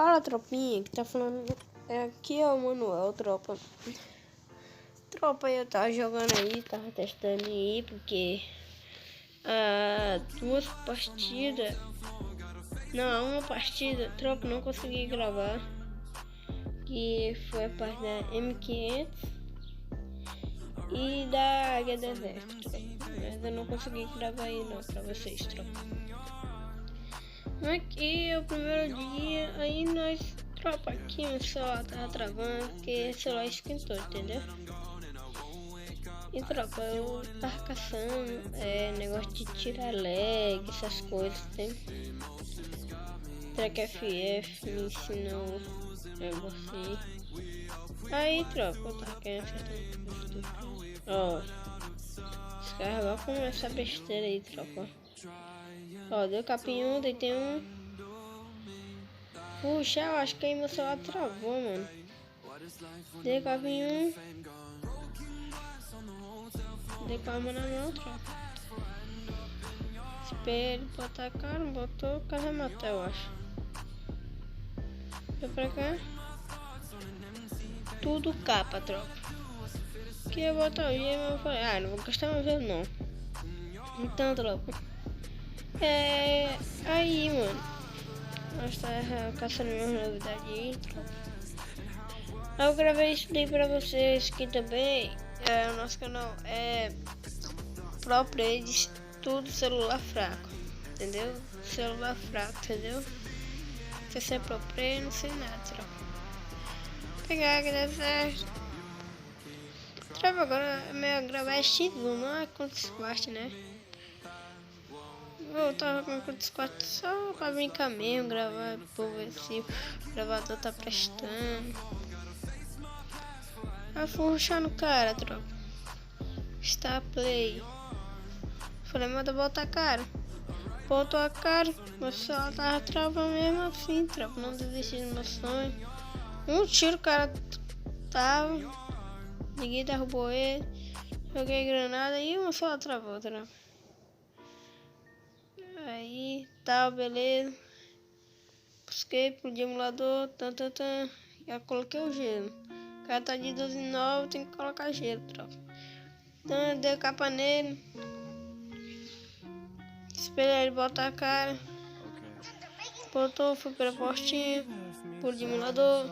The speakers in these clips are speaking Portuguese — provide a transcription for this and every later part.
Fala, tropinha, que tá falando. Aqui é o Manuel, tropa. Tropa, eu tava jogando aí, tava testando aí, porque duas partidas. Não, uma partida, tropa, não consegui gravar. Que foi a parte da M500 e da Águia Deserto, tropa. Mas eu não consegui gravar aí não pra vocês, tropa. Aqui é o primeiro dia, aí nós, tropa, aqui o celular tava travando, porque o celular esquentou, entendeu? E tropa, eu tava caçando, negócio de tirar lag, essas coisas, tem. Track FF me ensinou um negócio aí, tropa, eu tava querendo acertar tudo. Ó, os caras vão comer essa besteira aí, tropa. Ó, deu capinha, deitei um. Puxa, eu acho que aí meu celular travou, mano. Dei capinha. Dei calma na mão, tropa. Esperei ele botar a cara, não botou, o cara vai matar, eu acho. Vem pra cá. Tudo capa, tropa. Que eu botar o gelo, mas eu falei, não vou gastar meu gelo não. Então, tropa. Aí, mano. Nós tá caçando minhas novidades aí, tropa. Eu gravei isso daí pra vocês que também o nosso canal é Pro Players, tudo celular fraco, entendeu? Celular fraco, entendeu? Se você é Pro Player, não sei nada, tropa. Pegar a deserto. Tropa, agora meu gravar é X1, não é quanto Squat, né? Eu tava com quanto Squat só pra brincar mesmo, gravar, pra ver se o gravador tá prestando. Eu fui rushar no cara, tropa. Star Play. Falei, manda botar a cara. Botou a cara, meu celular tava travando mesmo assim, tropa. Não desisti do meu sonho. Um tiro o cara tava. Ninguém derrubou ele. Joguei granada e o meu celular travou, tropa. Aí, tá, beleza. Busquei pro emulador, já coloquei o gelo. O cara tá de 12,9, tem que colocar gelo, tropa. Então eu dei capa nele. Esperei ele botar a cara. Botou, fui pra portinha. Por emulador.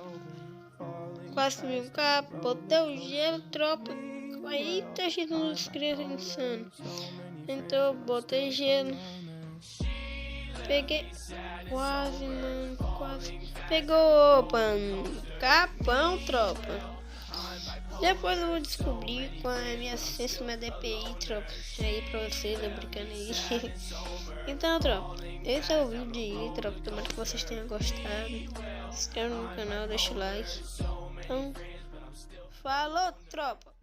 Quase subi o capa. Botei o gelo, tropa. Aí tá cheio de crianças insano. Então botei gelo. Peguei. Quase, mano. Quase. Pegou, mano. Capão, tropa. Depois eu vou descobrir qual é a minha senso, minha DPI, tropa. Aí pra vocês, eu brincando aí. Então, tropa, esse é o vídeo aí, tropa. Tomara que vocês tenham gostado. Se inscreva no canal, deixa o like. Então, falou, tropa.